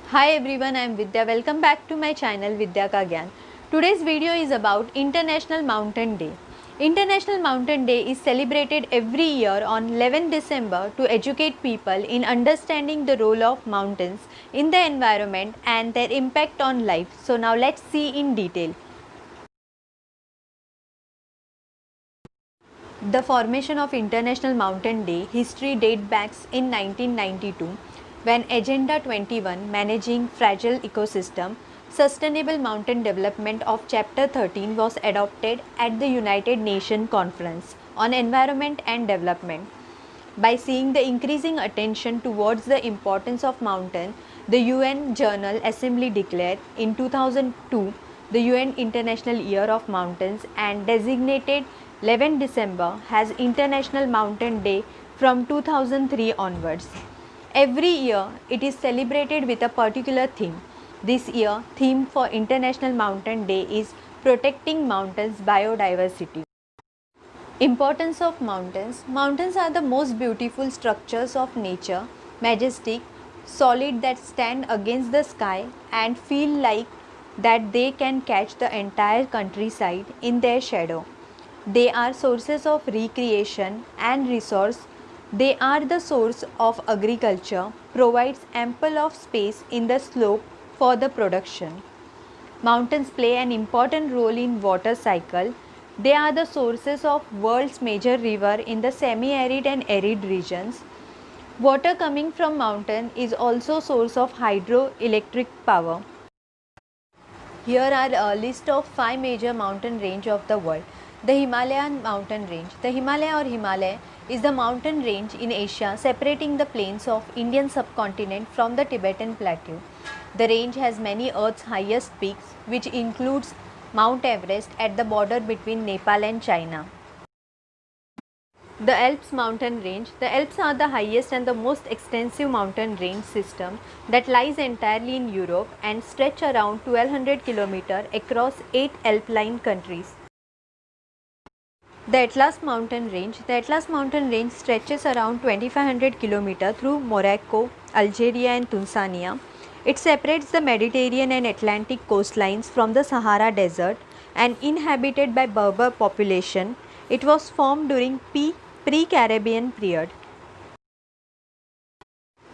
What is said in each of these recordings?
Hi everyone, I am Vidya. Welcome back to my channel Vidya Ka Gyan. Today's video is about International Mountain Day. International Mountain Day is celebrated every year on 11 December to educate people in understanding the role of mountains in the environment and their impact on life. So now let's see in detail. The formation of International Mountain Day history dates back in 1992 when Agenda 21 Managing Fragile Ecosystem Sustainable Mountain Development of Chapter 13 was adopted at the United Nations Conference on Environment and Development. By seeing the increasing attention towards the importance of mountain, the UN General Assembly declared in 2002 the UN International Year of Mountains and designated 11 December as International Mountain Day from 2003 onwards. Every year it is celebrated with a particular theme. This year theme for International Mountain Day is Protecting Mountains Biodiversity. Importance of mountains. Mountains are the most beautiful structures of nature, majestic, solid that stand against the sky and feel like that they can catch the entire countryside in their shadow. They are sources of recreation and resource. They are the source of agriculture, provides ample of space in the slope for the production. Mountains play an important role in water cycle. They are the sources of world's major river in the semi-arid and arid regions. Water coming from mountain is also source of hydroelectric power. Here are a list of 5 major mountain range of the world. The Himalayan mountain range. The Himalaya or Himalaya is the mountain range in Asia separating the plains of Indian subcontinent from the Tibetan plateau. The range has many Earth's highest peaks, which includes Mount Everest at the border between Nepal and China. The Alps mountain range. The Alps are the highest and the most extensive mountain range system that lies entirely in Europe and stretch around 1200 km across 8 alpine countries. The Atlas mountain range. The Atlas mountain range stretches around 2500 km through Morocco, Algeria and Tanzania. It separates the Mediterranean and Atlantic coastlines from the Sahara Desert and inhabited by Berber population. It was formed during pre-Caribbean period.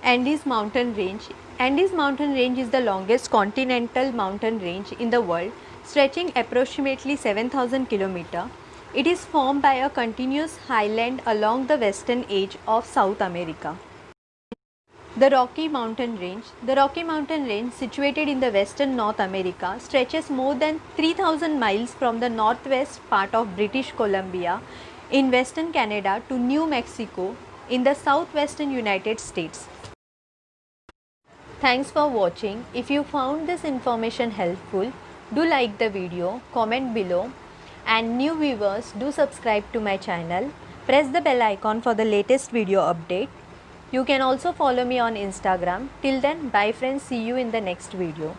Andes mountain range. Andes mountain range is the longest continental mountain range in the world, stretching approximately 7000 km. It is formed by a continuous highland along the western edge of South America. The Rocky Mountain Range. The Rocky Mountain Range, situated in the western North America, stretches more than 3000 miles from the northwest part of British Columbia in western Canada to New Mexico in the southwestern United States. Thanks for watching. If you found this information helpful, do like the video, comment below, and new viewers do subscribe to my channel. Press the bell icon for the latest video update. You can also follow me on Instagram. Till then, bye friends, see you in the next video.